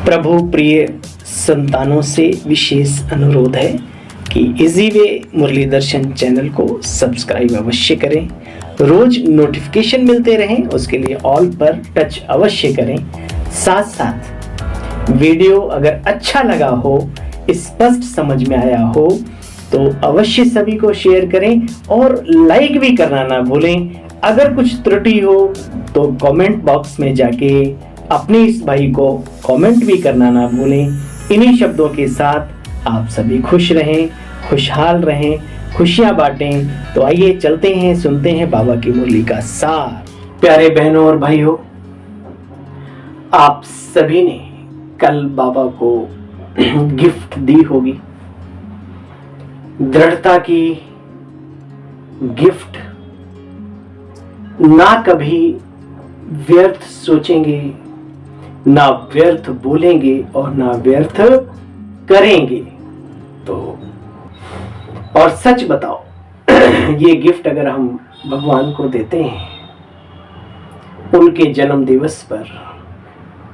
प्रभु प्रिय संतानों से विशेष अनुरोध है कि इजी वे मुरली दर्शन चैनल को सब्सक्राइब अवश्य करें, रोज नोटिफिकेशन मिलते रहें, उसके लिए ऑल पर टच अवश्य करें। साथ साथ वीडियो अगर अच्छा लगा हो, स्पष्ट समझ में आया हो तो अवश्य सभी को शेयर करें और लाइक भी करना ना भूलें। अगर कुछ त्रुटि हो तो कमेंट बॉक्स में जाके अपने इस भाई को कमेंट भी करना ना भूलें। इन्हीं शब्दों के साथ आप सभी खुश रहें, खुशहाल रहें, खुशियां बांटें। तो आइए चलते हैं, सुनते हैं बाबा की मुरली का सार। प्यारे बहनों और भाइयों, आप सभी ने कल बाबा को गिफ्ट दी होगी, दृढ़ता की गिफ्ट। ना कभी व्यर्थ सोचेंगे, ना व्यर्थ बोलेंगे और ना व्यर्थ करेंगे। तो और सच बताओ, ये गिफ्ट अगर हम भगवान को देते हैं उनके जन्म दिवस पर,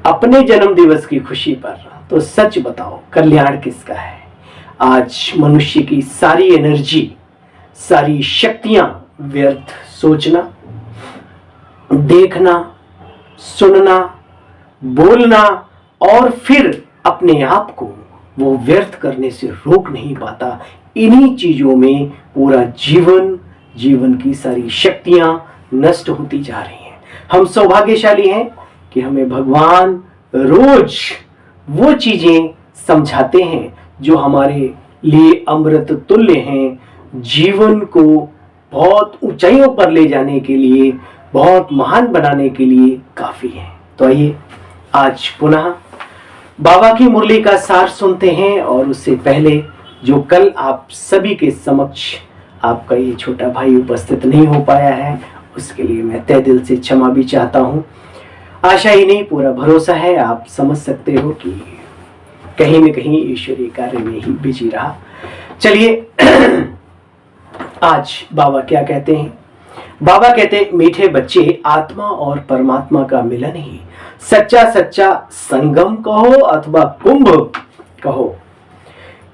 अपने जन्म दिवस की खुशी पर, तो सच बताओ कल्याण किसका है? आज मनुष्य की सारी एनर्जी, सारी शक्तियां व्यर्थ सोचना, देखना, सुनना, बोलना और फिर अपने आप को वो व्यर्थ करने से रोक नहीं पाता। इन्हीं चीजों में पूरा जीवन की सारी शक्तियां नष्ट होती जा रही हैं। हम सौभाग्यशाली हैं कि हमें भगवान रोज वो चीजें समझाते हैं जो हमारे लिए अमृत तुल्य हैं, जीवन को बहुत ऊंचाइयों पर ले जाने के लिए, बहुत महान बनाने के लिए काफी है। तो आइए आज पुनः बाबा की मुरली का सार सुनते हैं। और उससे पहले जो कल आप सभी के समक्ष आपका ये छोटा भाई उपस्थित नहीं हो पाया है, उसके लिए मैं तहे दिल से क्षमा भी चाहता हूँ। आशा ही नहीं, पूरा भरोसा है आप समझ सकते हो कि कहीं न कहीं ईश्वरीय कार्य में ही बिजी रहा। चलिए आज बाबा क्या कहते हैं। बाबा कहते हैं, मीठे बच्चे, आत्मा और परमात्मा का मिलन ही सच्चा संगम कहो अथवा कुंभ कहो।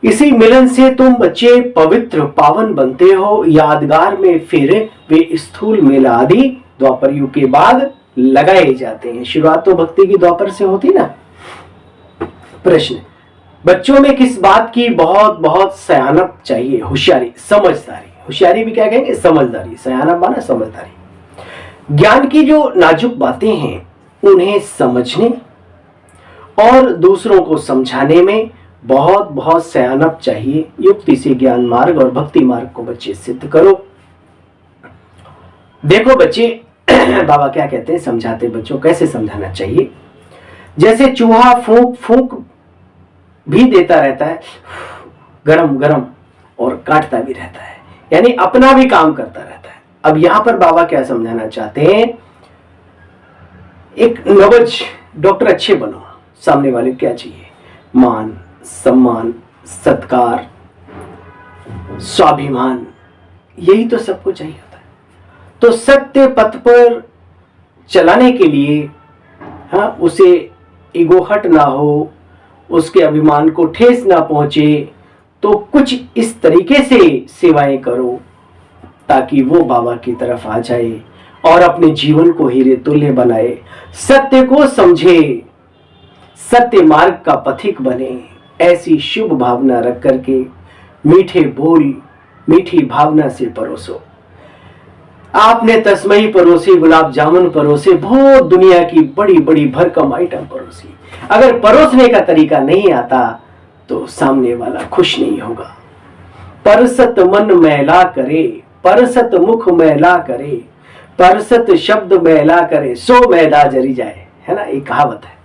इसी मिलन से तुम बच्चे पवित्र पावन बनते हो। यादगार में फिर वे स्थूल मेला आदि द्वापर युग के बाद लगाए जाते हैं। शुरुआत तो भक्ति की द्वापर से होती ना। प्रश्न, बच्चों में किस बात की बहुत सयानप चाहिए? होशियारी, समझदारी। होशियारी भी क्या कहेंगे? समझदारी। सयानप माना समझदारी। ज्ञान की जो नाजुक बातें हैं उन्हें समझने और दूसरों को समझाने में बहुत सयानप चाहिए। युक्ति से ज्ञान मार्ग और भक्ति मार्ग को बच्चे सिद्ध करो। देखो बच्चे, बाबा क्या कहते हैं, समझाते बच्चों कैसे समझाना चाहिए। जैसे चूहा फूंक भी देता रहता है, गरम और काटता भी रहता है, यानी अपना भी काम करता रहता है। अब यहां पर बाबा क्या समझाना चाहते हैं, एक नवज डॉक्टर अच्छे बनो। सामने वाले क्या चाहिए? मान, सम्मान, सत्कार, स्वाभिमान, यही तो सबको चाहिए होता है। तो सत्य पथ पर चलाने के लिए उसे ईगोहट ना हो, उसके अभिमान को ठेस ना पहुंचे, तो कुछ इस तरीके से सेवाएं करो ताकि वो बाबा की तरफ आ जाए और अपने जीवन को हीरे तुल्य बनाए, सत्य को समझे, सत्य मार्ग का पथिक बने। ऐसी शुभ भावना रख करके मीठे बोल, मीठी भावना से परोसो। आपने तस्मई परोसी, गुलाब जामुन परोसे, बहुत दुनिया की बड़ी भरकम आइटम परोसी। अगर परोसने का तरीका नहीं आता तो सामने वाला खुश नहीं होगा। परसत मन मैला करे, परसत मुख मैला करे, परसत शब्द मैला करे, सो मैदा जरी जाए, है ना, एक कहावत है।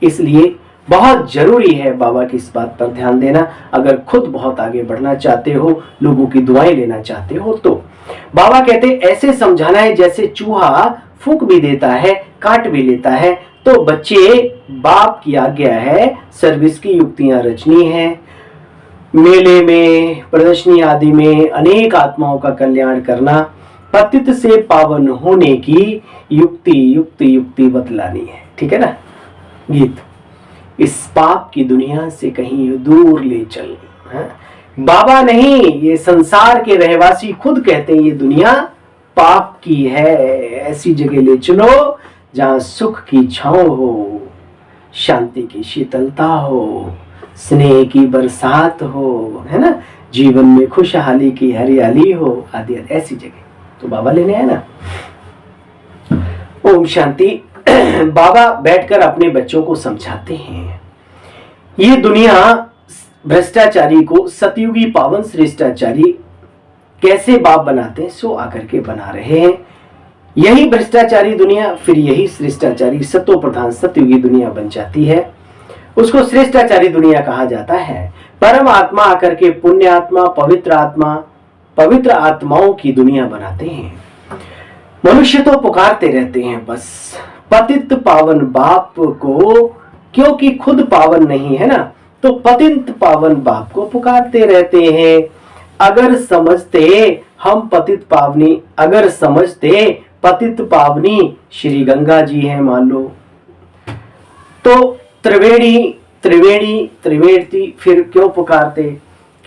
इसलिए बहुत जरूरी है बाबा की इस बात पर ध्यान देना। अगर खुद बहुत आगे बढ़ना चाहते हो, लोगों की दुआएं लेना चाहते हो, तो बाबा कहते ऐसे समझाना है जैसे चूहा फूंक भी देता है, काट भी लेता है। तो बच्चे, बाप की आज्ञा है, सर्विस की युक्तियां रचनी है, मेले में, प्रदर्शनी आदि में अनेक आत्माओं का कल्याण करना, पतित से पावन होने की युक्ति बतलानी है। ठीक है ना। गीत, इस पाप की दुनिया से कहीं दूर ले चल। बाबा नहीं, ये संसार के रहवासी खुद कहते हैं ये दुनिया पाप की है, ऐसी जगह ले चलो जहां सुख की छांव हो, शांति की शीतलता हो, स्नेह की बरसात हो, है ना, जीवन में खुशहाली की हरियाली हो, आदि ऐसी जगह तो बाबा लेने आए ना। ओम शांति। बाबा बैठकर अपने बच्चों को समझाते हैं ये दुनिया भ्रष्टाचारी को सतयुगी पावन श्रेष्ठाचारी कैसे बाप बनाते हैं, सो आकर के बना रहे हैं। यही भ्रष्टाचारी दुनिया फिर यही श्रेष्ठाचारी सत्व प्रधान सतयुगी दुनिया बन जाती है। उसको श्रेष्ठाचारी दुनिया कहा जाता है। परम आत्मा आकर के पुण्य आत्मा, पवित्र आत्माओं की दुनिया बनाते हैं। मनुष्य तो पुकारते रहते हैं बस पतित पावन बाप को, क्योंकि खुद पावन नहीं है ना, तो पतित पावन बाप को पुकारते रहते हैं। अगर समझते हम पतित पावनी, अगर समझते पतित पावनी श्री गंगा जी हैं मान लो, तो त्रिवेणी फिर क्यों पुकारते?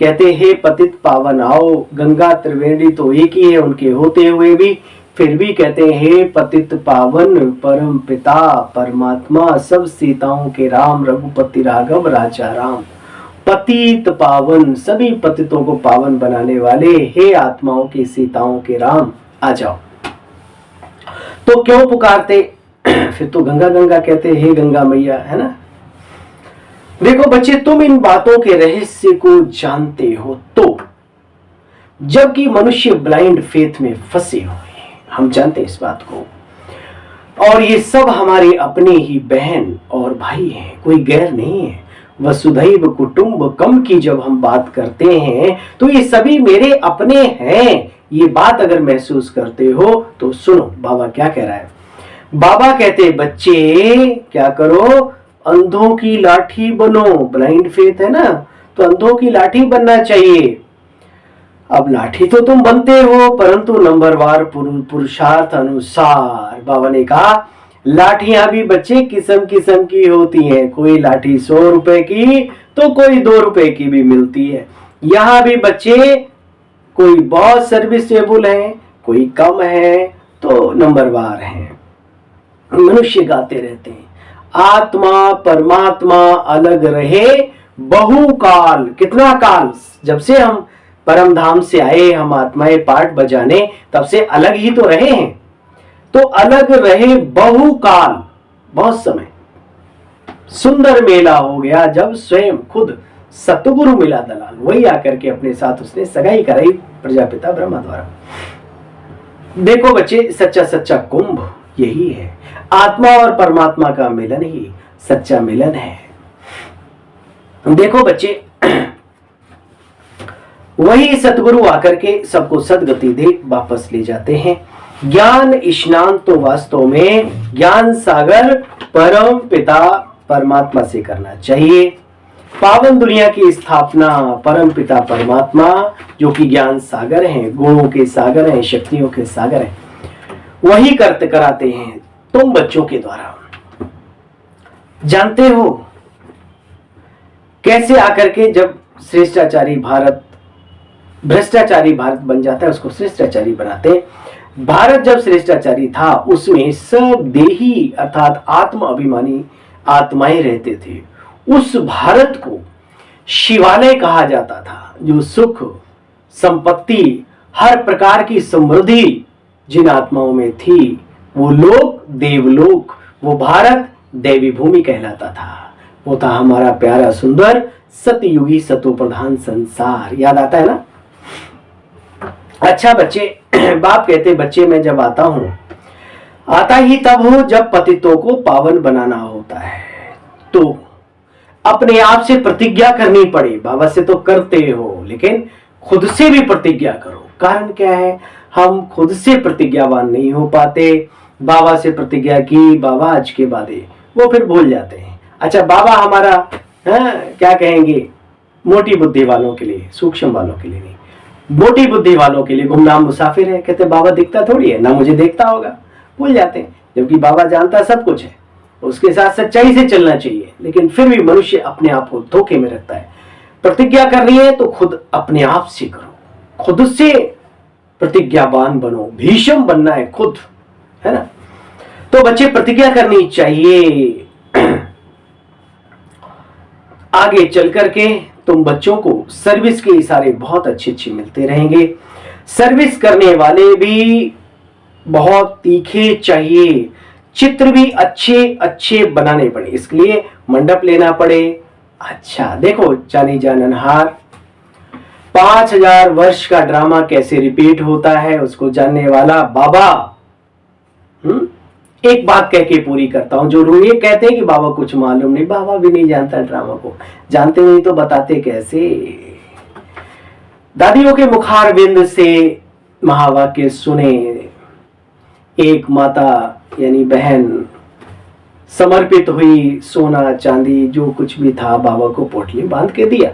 कहते हे पतित पावन आओ, गंगा त्रिवेणी तो एक ही है उनके होते हुए भी, फिर भी कहते हैं हे पतित पावन परम पिता परमात्मा सब सीताओं के राम रघुपति राघव राजा राम। पतित पावन सभी पतितों को पावन बनाने वाले हे आत्माओं के सीताओं के राम आ जाओ। तो क्यों पुकारते? फिर तो गंगा गंगा कहते हे गंगा मैया, है ना। देखो बच्चे, तुम इन बातों के रहस्य को जानते हो तो, जबकि मनुष्य ब्लाइंड फेथ में फंसे हुए, हम जानते हैं इस बात को, और ये सब हमारे अपने ही बहन और भाई हैं, कोई गैर नहीं है। वसुधैव कुटुंबकम की जब हम बात करते हैं तो ये सभी मेरे अपने हैं। ये बात अगर महसूस करते हो तो सुनो बाबा क्या कह रहा है। बाबा कहते बच्चे क्या करो, अंधों की लाठी बनो। ब्लाइंड फेथ है ना, तो अंधों की लाठी बनना चाहिए। अब लाठी तो तुम बनते हो, परंतु नंबरवार पुरुषार्थ अनुसार। बाबा ने कहा लाठियां भी बच्चे किस्म किस्म की होती हैं, कोई लाठी 100 रुपए की तो कोई 2 रुपए की भी मिलती है। यहाँ भी बच्चे कोई बहुत सर्विसेबल है, कोई कम है, तो नंबरवार है। मनुष्य गाते रहते हैं आत्मा परमात्मा अलग रहे बहुकाल। कितना काल? जब से हम परम धाम से आए, हम आत्माएं पाठ बजाने, तब से अलग ही तो रहे हैं। तो अलग रहे बहुकाल, बहुत समय। सुंदर मेला हो गया जब स्वयं खुद सतगुरु मिला दलाल, वही आकर के अपने साथ उसने सगाई कराई प्रजापिता ब्रह्मा द्वारा। देखो बच्चे, सच्चा सच्चा कुंभ यही है। आत्मा और परमात्मा का मिलन ही सच्चा मिलन है। देखो बच्चे, वही सतगुरु आकर के सबको सदगति दे वापस ले जाते हैं। ज्ञान स्नान तो वास्तव में ज्ञान सागर परम पिता परमात्मा से करना चाहिए। पावन दुनिया की स्थापना परम पिता परमात्मा, जो कि ज्ञान सागर हैं, गुणों के सागर हैं, शक्तियों के सागर हैं, वही कराते हैं तुम बच्चों के द्वारा। जानते हो कैसे आकर के जब श्रेष्ठाचारी भारत भ्रष्टाचारी भारत बन जाता है, उसको श्रेष्ठाचारी बनाते हैं। भारत जब श्रेष्ठाचारी था उसमें सब देही अर्थात आत्म अभिमानी आत्माएं रहते थे। उस भारत को शिवालय कहा जाता था, जो सुख संपत्ति हर प्रकार की समृद्धि जिन आत्माओं में थी, वो लोक देवलोक, वो भारत देवी भूमि कहलाता था। वो था हमारा प्यारा सुंदर सतयुगी सतो प्रधान संसार। याद आता है ना? अच्छा बच्चे, बाप कहते बच्चे मैं जब आता हूं, आता ही तब हो जब पतितों को पावन बनाना होता है, तो अपने आप से प्रतिज्ञा करनी पड़े। बाबा से तो करते हो, लेकिन खुद से भी प्रतिज्ञा करो। कारण क्या है? हम खुद से प्रतिज्ञावान नहीं हो पाते। बाबा से प्रतिज्ञा की, बाबा आज के बाद वो फिर भूल जाते हैं। अच्छा, बाबा हमारा क्या कहेंगे, मोटी बुद्धि वालों के लिए, सूक्ष्म वालों के लिए नहीं, मोटी बुद्धि वालों के लिए गुमनाम मुसाफिर है। कहते बाबा दिखता थोड़ी है, ना मुझे देखता होगा, भूल जाते हैं। जबकि बाबा जानता सब कुछ है, उसके साथ सच्चाई से चलना चाहिए, लेकिन फिर भी मनुष्य अपने आप को धोखे में रखता है। प्रतिज्ञा करनी है तो खुद अपने आप से करो, खुद से प्रतिज्ञावान बनो, भीष्म बनना है खुद, है ना। तो बच्चे प्रतिज्ञा करनी चाहिए। आगे चल करके तुम बच्चों को सर्विस के इशारे बहुत अच्छे मिलते रहेंगे। सर्विस करने वाले भी बहुत तीखे चाहिए, चित्र भी अच्छे बनाने पड़े, इसके लिए मंडप लेना पड़े। अच्छा देखो, जानी जाननहार 5000 वर्ष का ड्रामा कैसे रिपीट होता है उसको जानने वाला बाबा एक बात कह के पूरी करता हूं। जो ये कहते हैं कि बाबा कुछ मालूम नहीं, बाबा भी नहीं जानता ड्रामा को, जानते नहीं तो बताते कैसे। दादियों के मुखार बिंद से महावाक्य सुने। एक माता यानी बहन समर्पित हुई, सोना चांदी जो कुछ भी था बाबा को पोटली बांध के दिया।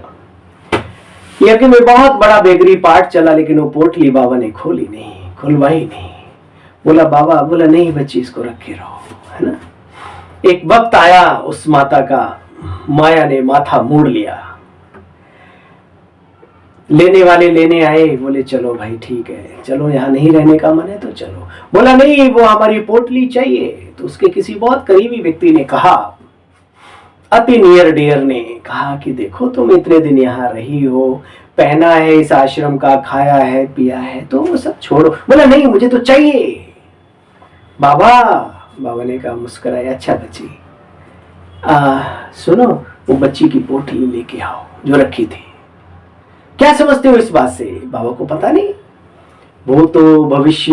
यज्ञ में बहुत बड़ा बेगरी पाठ चला, लेकिन वो पोटली बाबा ने खोली नहीं, खुलवाई नहीं। बोला बाबा, बोला नहीं बच्ची इसको रखे रहो, है ना। एक वक्त आया उस माता का, माया ने माथा मोड़ लिया। लेने वाले लेने आए, बोले चलो भाई ठीक है, चलो यहाँ नहीं रहने का मन है तो चलो। बोला नहीं, वो हमारी पोटली चाहिए। तो उसके किसी बहुत करीबी व्यक्ति ने कहा, अति नियर डियर ने कहा कि देखो तुम इतने दिन यहाँ रही हो, पहना है इस आश्रम का, खाया है पिया है, तो वो सब छोड़ो। बोला नहीं मुझे तो चाहिए। बाबा ने कहा, मुस्कुराया, अच्छा बच्ची सुनो, वो बच्ची की पोटली लेके आओ जो रखी थी। क्या समझते हो इस बात से? बाबा को पता नहीं, वो तो भविष्य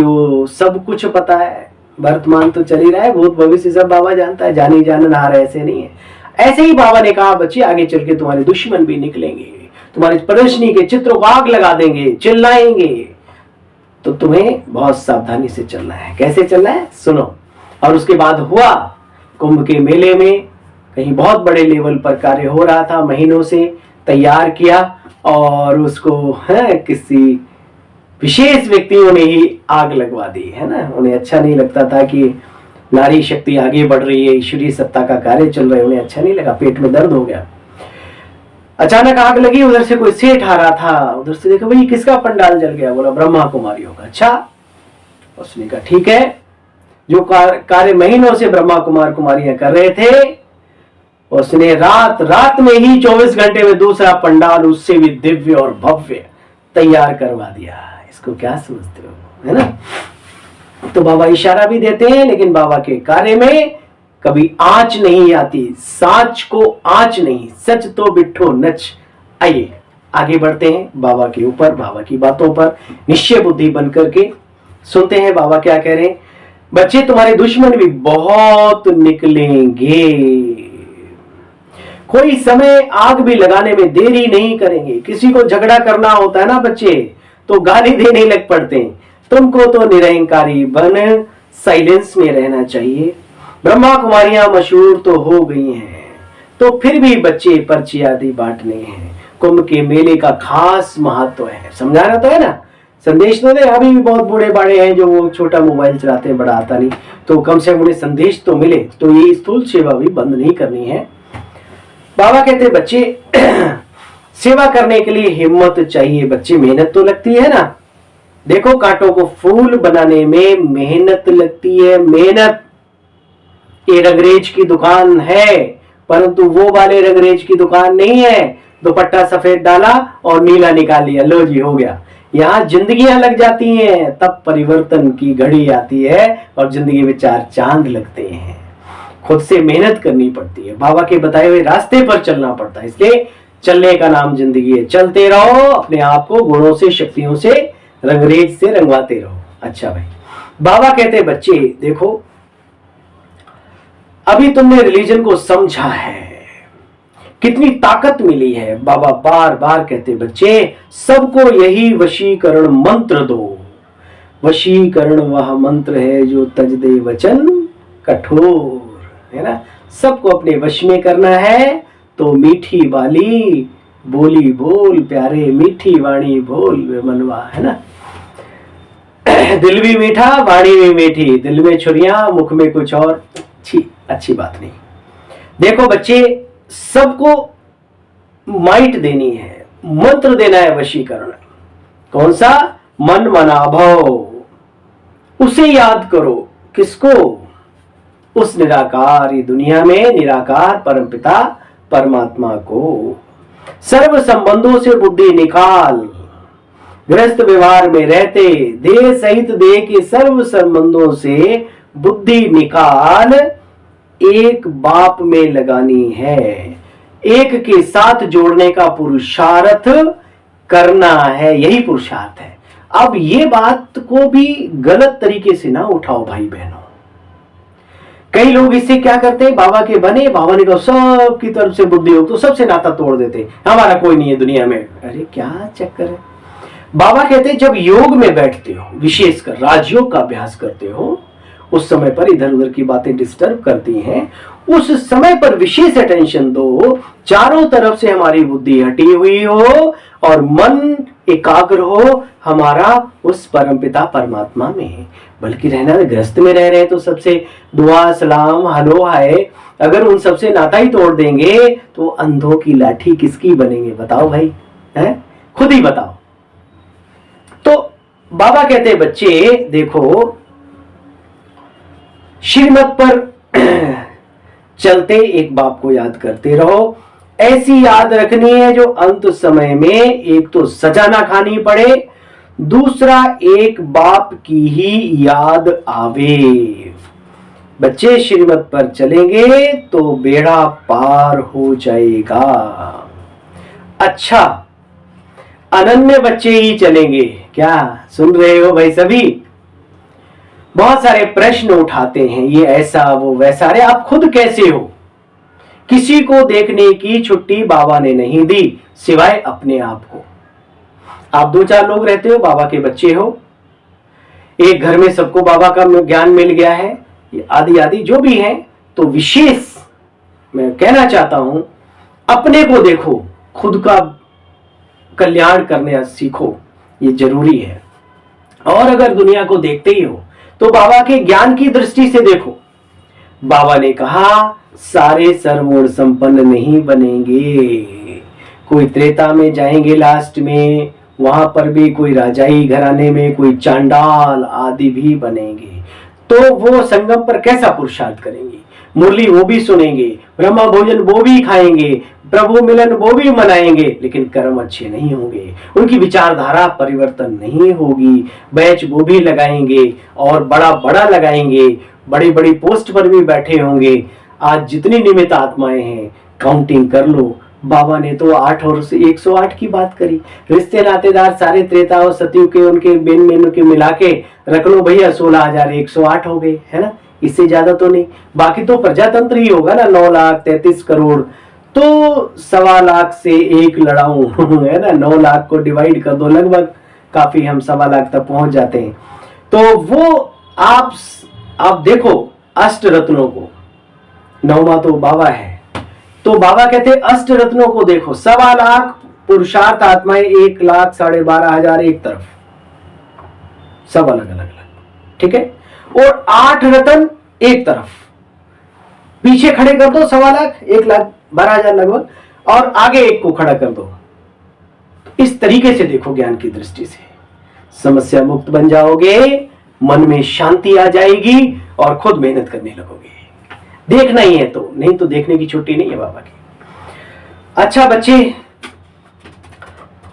सब कुछ पता है, वर्तमान तो चल ही रहा है, भूत भविष्य सब बाबा जानता है, जानी जाननहार ऐसे नहीं है। ऐसे ही बाबा ने कहा, बच्ची आगे चल के तुम्हारे दुश्मन भी निकलेंगे, तुम्हारी प्रदर्शनी के चित्रों को आग लगा देंगे, चिल्लाएंगे, तो तुम्हें बहुत सावधानी से चलना है। कैसे चलना है सुनो। और उसके बाद हुआ, कुंभ के मेले में कहीं बहुत बड़े लेवल पर कार्य हो रहा था, महीनों से तैयार किया, और उसको किसी विशेष व्यक्तियों ने ही आग लगवा दी, है ना। उन्हें अच्छा नहीं लगता था कि नारी शक्ति आगे बढ़ रही है, ईश्वरीय सत्ता का कार्य चल रहा है, उन्हें अच्छा नहीं लगा, पेट में दर्द हो गया। अचानक आग लगी, उधर से कोई सेठ आ रहा था, उधर से देखा भाई किसका पंडाल जल गया। बोला ब्रह्मा कुमारियों का। अच्छा, उसने कहा ठीक है, जो कार्य महीनों से ब्रह्मा कुमारियां कर रहे थे, उसने रात में ही 24 घंटे में दूसरा पंडाल उससे भी दिव्य और भव्य तैयार करवा दिया। इसको क्या समझते हो, है ना। तो बाबा इशारा भी देते हैं, लेकिन बाबा के कार्य में कभी आंच नहीं आती, साच को आंच नहीं, सच तो बिठो नच। आइए आगे बढ़ते हैं बाबा के ऊपर, बाबा की बातों पर निश्चय बुद्धि बन करके सुनते हैं बाबा क्या कह रहे हैं। बच्चे तुम्हारे दुश्मन भी बहुत निकलेंगे, कोई समय आग भी लगाने में देरी नहीं करेंगे। किसी को झगड़ा करना होता है ना बच्चे, तो गाली देने लग पड़ते हैं। तुमको तो निरहंकारी बन साइलेंस में रहना चाहिए। ब्रह्मा कुमारियां मशहूर तो हो गई हैं, तो फिर भी बच्चे पर्ची आदि बांटने हैं। कुंभ के मेले का खास महत्व है, समझाना तो है ना, संदेश तो दे। अभी भी बहुत बूढ़े बाड़े हैं जो वो छोटा मोबाइल चलाते हैं, बड़ा आता नहीं, तो कम से कम उन्हें संदेश तो मिले। तो ये स्थूल सेवा भी बंद नहीं करनी है। बाबा कहते बच्चे सेवा करने के लिए हिम्मत चाहिए। बच्चे मेहनत तो लगती है ना, देखो कांटों को फूल बनाने में मेहनत लगती है, मेहनत। ये रंगरेज की दुकान है, परंतु वो वाले रंगरेज की दुकान नहीं है, दुपट्टा सफेद डाला और नीला निकाल लिया, लो जी हो गया। यहाँ जिंदगियां लग जाती हैं, तब परिवर्तन की घड़ी आती है और जिंदगी में 4 चांद लगते हैं। खुद से मेहनत करनी पड़ती है, बाबा के बताए हुए रास्ते पर चलना पड़ता है, इसलिए चलने का नाम जिंदगी है। चलते रहो, अपने आप को गुणों से शक्तियों से रंगरेज से रंगवाते रहो। अच्छा भाई, बाबा कहते बच्चे देखो, अभी तुमने रिलीजन को समझा है, कितनी ताकत मिली है। बाबा बार बार कहते बच्चे सबको यही वशीकरण मंत्र दो। वशीकरण वह मंत्र है जो तज दे वचन कठोर, है ना। सबको अपने वश में करना है, तो मीठी वाली बोली बोल प्यारे, मीठी वाणी बोल वे मनवा, है ना। दिल भी मीठा वाणी भी मीठी, दिल में छुरियां मुख में कुछ और। छी अच्छी बात नहीं। देखो बच्चे, सबको माइट देनी है, मंत्र देना है वशीकरण। कौन सा? मन मना भव, उसे याद करो। किसको? उस निराकार दुनिया में निराकार परमपिता परमात्मा को। सर्व संबंधों से बुद्धि निकाल, गृहस्थ व्यवहार में रहते देह सहित देह के सर्व संबंधों से बुद्धि निकाल, एक बाप में लगानी है, एक के साथ जोड़ने का पुरुषार्थ करना है, यही पुरुषार्थ है। अब ये बात को भी गलत तरीके से ना उठाओ भाई बहनों। कई लोग इससे क्या करते हैं, बाबा के बने, बाबा ने कहा सबकी तरफ से बुद्धि हो तो सबसे नाता तोड़ देते, हमारा कोई नहीं है दुनिया में। अरे क्या चक्कर है। बाबा कहते हैं जब योग में बैठते हो, विशेषकर राजयोग का अभ्यास करते हो, उस समय पर इधर उधर की बातें डिस्टर्ब करती हैं, उस समय पर विशेष अटेंशन दो, चारों तरफ से हमारी बुद्धि हटी हुई हो और मन एकाग्र हो हमारा उस परमपिता परमात्मा में। बल्कि रहना गृहस्थ में रह रहे हैं तो सबसे दुआ सलाम हेलो हाय, अगर उन सबसे नाता ही तोड़ देंगे तो अंधों की लाठी किसकी बनेंगे? बताओ भाई, है? खुद ही बताओ। तो बाबा कहते हैं बच्चे देखो, श्रीमत पर चलते एक बाप को याद करते रहो। ऐसी याद रखनी है जो अंत समय में एक तो सजा ना खानी पड़े, दूसरा एक बाप की ही याद आवे। बच्चे श्रीमत पर चलेंगे तो बेड़ा पार हो जाएगा। अच्छा, अनन्य बच्चे ही चलेंगे क्या? सुन रहे हो भाई सभी? बहुत सारे प्रश्न उठाते हैं, ये ऐसा वो वैसा। अरे आप खुद कैसे हो? किसी को देखने की छुट्टी बाबा ने नहीं दी सिवाय अपने आप को। आप दो चार लोग रहते हो, बाबा के बच्चे हो, एक घर में सबको बाबा का ज्ञान मिल गया है, आदि आदि जो भी है। तो विशेष मैं कहना चाहता हूं, अपने को देखो, खुद का कल्याण करने सीखो, ये जरूरी है। और अगर दुनिया को देखते ही हो तो बाबा के ज्ञान की दृष्टि से देखो। बाबा ने कहा सारे सर्वगुण संपन्न नहीं बनेंगे, कोई त्रेता में जाएंगे लास्ट में, वहां पर भी कोई राजाई घराने में, कोई चांडाल आदि भी बनेंगे। तो वो संगम पर कैसा पुरुषार्थ करेंगे? मुरली वो भी सुनेंगे, ब्रह्मा भोजन वो भी खाएंगे, प्रभु मिलन वो भी मनाएंगे, लेकिन कर्म अच्छे नहीं होंगे, उनकी विचारधारा परिवर्तन नहीं होगी। बैच वो भी लगाएंगे और बड़ा बड़ा लगाएंगे, बड़ी बड़ी पोस्ट पर भी बैठे होंगे। आज जितनी निमित्त आत्माएं हैं काउंटिंग कर लो, बाबा ने तो 8 और 108 की बात करी। रिश्ते नातेदार सारे त्रेता और सतयुग के उनके बेन मेनू के मिला के रख लो भैया, 16,108 हो गए, है ना? इससे ज्यादा तो नहीं। बाकी तो प्रजातंत्र ही होगा ना, 9,33 करोड़। तो 1.25 लाख से एक लड़ाऊं है ना, 9 लाख को डिवाइड कर दो, लगभग काफी हम 1.25 लाख तक पहुंच जाते हैं। तो वो आप देखो अष्ट रत्नों को, 9वां तो बाबा है, तो बाबा कहते हैं अष्ट रत्नों को देखो, 1.25 लाख पुरुषार्थ आत्माएं, 1 लाख 12,500 एक तरफ, सब अलग अलग, ठीक है? और 8 रत्न एक तरफ, पीछे खड़े कर दो 1.25 लाख, 1,12,000 लगभग, और आगे एक को खड़ा कर दो। इस तरीके से देखो, ज्ञान की दृष्टि से समस्या मुक्त बन जाओगे, मन में शांति आ जाएगी और खुद मेहनत करने लगोगे। देखना ही है तो, नहीं तो देखने की छुट्टी नहीं है बाबा की। अच्छा बच्चे,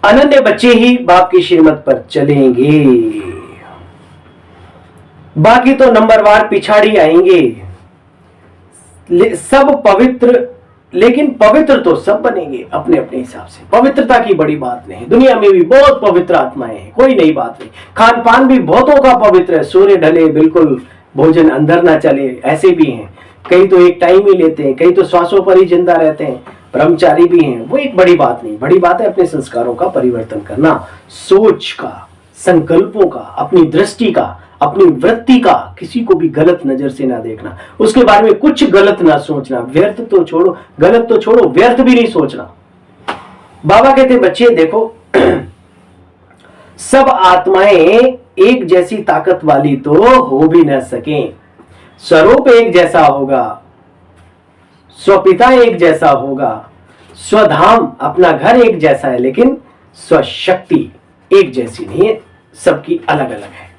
अनन्य बच्चे ही बाप की श्रीमत पर चलेंगे, बाकी तो नंबरवार पिछाड़ी आएंगे। सब पवित्र, लेकिन पवित्र तो सब बनेंगे अपने अपने हिसाब से। पवित्रता की बड़ी बात नहीं, दुनिया में भी बहुत पवित्र आत्माएं हैं, कोई नई बात नहीं। खान पान भी बहुतों का पवित्र है, सूर्य ढले बिल्कुल भोजन अंदर ना चले, ऐसे भी हैं। कई तो एक टाइम ही लेते हैं, कई तो श्वासों पर ही जिंदा रहते हैं, ब्रह्मचारी भी हैं। वो एक बड़ी बात नहीं, बड़ी बात है अपने संस्कारों का परिवर्तन करना, सोच का, संकल्पों का, अपनी दृष्टि का, अपनी वृत्ति का। किसी को भी गलत नजर से ना देखना, उसके बारे में कुछ गलत ना सोचना। व्यर्थ तो छोड़ो, गलत तो छोड़ो, व्यर्थ भी नहीं सोचना। बाबा कहते बच्चे देखो, सब आत्माएं एक जैसी ताकत वाली तो हो भी न सके, स्वरूप एक जैसा होगा, स्वपिता एक जैसा होगा, स्वधाम अपना घर एक जैसा है, लेकिन स्वशक्ति एक जैसी नहीं है, सबकी अलग अलग है।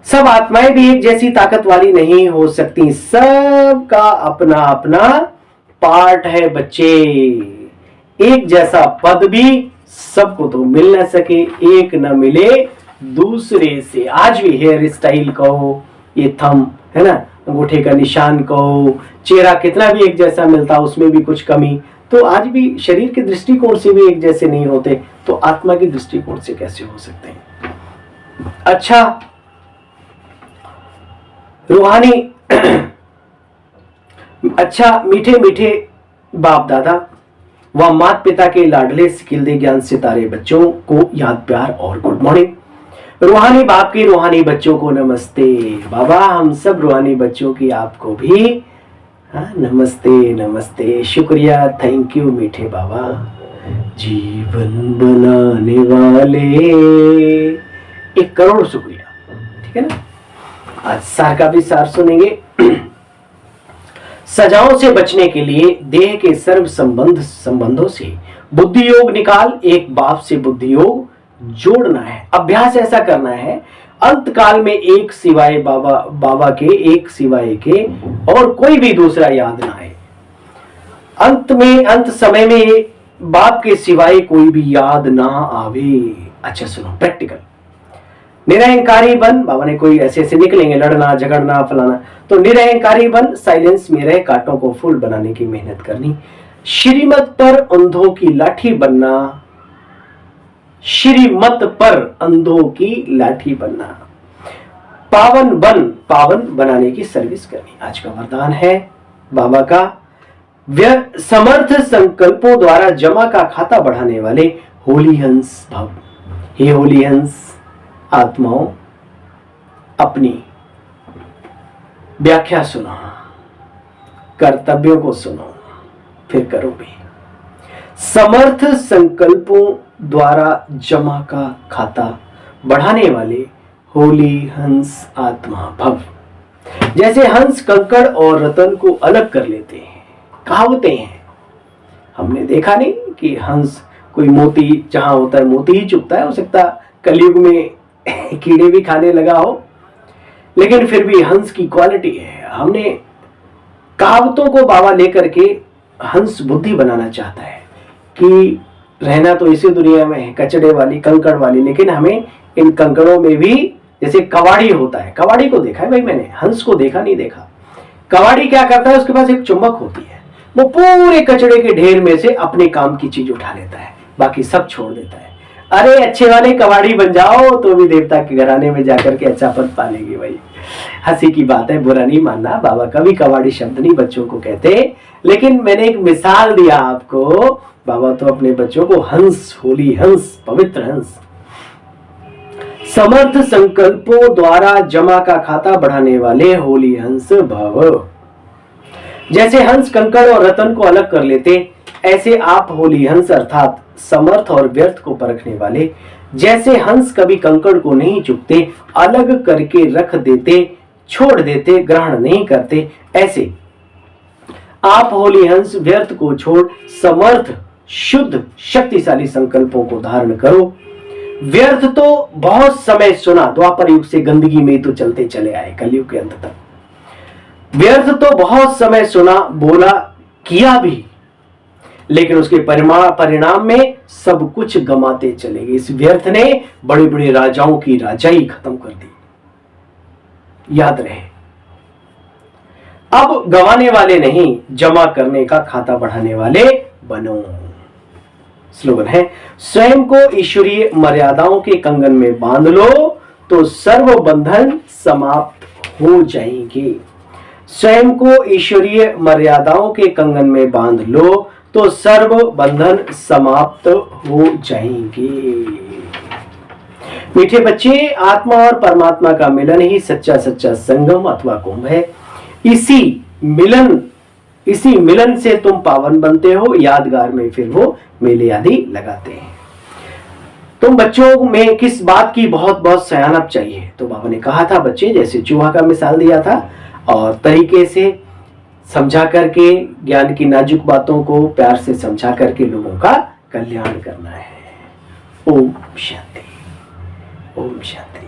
सब आत्माएं भी एक जैसी ताकत वाली नहीं हो सकती, सबका अपना अपना पार्ट है बच्चे। एक जैसा पद भी सबको तो मिल न सके, एक न मिले दूसरे से। आज भी हेयर स्टाइल कहो, ये थंब है ना, अंगूठे का निशान कहो, चेहरा कितना भी एक जैसा मिलता, उसमें भी कुछ कमी, तो आज भी शरीर के दृष्टिकोण से भी एक जैसे नहीं होते, तो आत्मा के दृष्टिकोण से कैसे हो सकते हैं। अच्छा, रूहानी अच्छा, मीठे मीठे बाप दादा व माता पिता के लाडले सिकिलदे ज्ञान सितारे बच्चों को याद प्यार और गुड मॉर्निंग। रूहानी बाप के रूहानी बच्चों को नमस्ते। बाबा हम सब रूहानी बच्चों की आपको भी नमस्ते नमस्ते, शुक्रिया, थैंक यू मीठे बाबा। जीवन बनाने वाले 1 करोड़ शुक्रिया। ठीक है ना, आज सार का भी सार सुनेंगे। सजाओं से बचने के लिए देह के सर्व संबंधों से बुद्धि योग निकाल, एक बाप से बुद्धि योग जोड़ना है। अभ्यास ऐसा करना है, अंत काल में एक सिवाय बाबा के, एक सिवाय के और कोई भी दूसरा याद ना आए। अंत समय में बाप के सिवाय कोई भी याद ना आवे। अच्छा सुनो, प्रैक्टिकल। निरहंकारी बन, बाबा ने कोई ऐसे ऐसे निकलेंगे, लड़ना झगड़ना फलाना, तो निरहंकारी बन, साइलेंस में रह, कांटों को फूल बनाने की मेहनत करनी। श्रीमत पर अंधों की लाठी बनना, श्रीमत पर अंधों की लाठी बनना। पावन बन, पावन बनाने की सर्विस करनी। आज का वरदान है बाबा का, समर्थ संकल्पों द्वारा जमा का खाता बढ़ाने वाले होली हंस भव। हे होली हंस आत्माओं, अपनी व्याख्या सुनो, कर्तव्यों को सुनो, फिर करो भी। समर्थ संकल्पों द्वारा जमा का खाता बढ़ाने वाले होली हंस आत्मा भव। जैसे हंस कंकड़ और रतन को अलग कर लेते हैं, कहावतें हैं, हमने देखा नहीं कि हंस कोई मोती जहां होता है मोती ही चुभता है, हो सकता कलयुग में कीड़े भी खाने लगा हो, लेकिन फिर भी हंस की क्वालिटी है। हमने कहावतों को बाबा लेकर के हंस बुद्धि बनाना चाहता है कि रहना तो इसी दुनिया में है, कचड़े वाली कंकड़ वाली, लेकिन हमें इन कंकड़ों में भी, जैसे कवाड़ी होता है, कवाड़ी को देखा है भाई मैंने, हंस को देखा नहीं देखा। कवाड़ी क्या करता है, उसके पास एक चुंबक होती है, वो पूरे कचड़े के ढेर में से अपने काम की चीज उठा लेता है, बाकी सब छोड़ देता है। अरे अच्छे वाले कवाड़ी बन जाओ तो भी देवता के घराने में जाकर के अच्छा पद पालेंगे भाई। हंसी की बात है, बुरा नहीं मानना, बाबा कभी कवाड़ी शब्द नहीं बच्चों को कहते, लेकिन मैंने एक मिसाल दिया आपको। बाबा तो अपने बच्चों को हंस, होली हंस, पवित्र हंस, समर्थ संकल्पों द्वारा जमा का खाता बढ़ाने वाले होली हंस भव। जैसे हंस कंकड़ और रतन को अलग कर लेते, ऐसे आप होली हंस अर्थात समर्थ और व्यर्थ को परखने वाले। जैसे हंस कभी कंकड़ को नहीं चुभते, अलग करके रख देते, छोड़ देते, ग्रहण नहीं करते, ऐसे आप होली हंस व्यर्थ को छोड़ समर्थ शुद्ध शक्तिशाली संकल्पों को धारण करो। व्यर्थ तो बहुत समय सुना, द्वापर युग से गंदगी में तो चलते चले आए कलयुग के अंत तक। व्यर्थ तो बहुत समय सुना, बोला, किया भी, लेकिन उसके परिणाम में सब कुछ गमाते चले गए। इस व्यर्थ ने बड़े बड़े राजाओं की राजाई खत्म कर दी। याद रहे, अब गंवाने वाले नहीं, जमा करने का खाता बढ़ाने वाले बनो। स्लोगन है, स्वयं को ईश्वरीय मर्यादाओं के कंगन में बांध लो तो सर्व बंधन समाप्त हो जाएंगे। स्वयं को ईश्वरीय मर्यादाओं के कंगन में बांध लो तो सर्व बंधन समाप्त हो जाएंगे। मीठे बच्चे, आत्मा और परमात्मा का मिलन ही सच्चा सच्चा संगम अथवा कुंभ है। इसी मिलन से तुम पावन बनते हो, यादगार में फिर वो मेले आदि लगाते हैं। तुम बच्चों में किस बात की बहुत बहुत सयानप चाहिए, तो बाबा ने कहा था बच्चे, जैसे चूहा का मिसाल दिया था, और तरीके से समझा करके, ज्ञान की नाजुक बातों को प्यार से समझा करके लोगों का कल्याण करना है। ओम शांति, ओम शांति।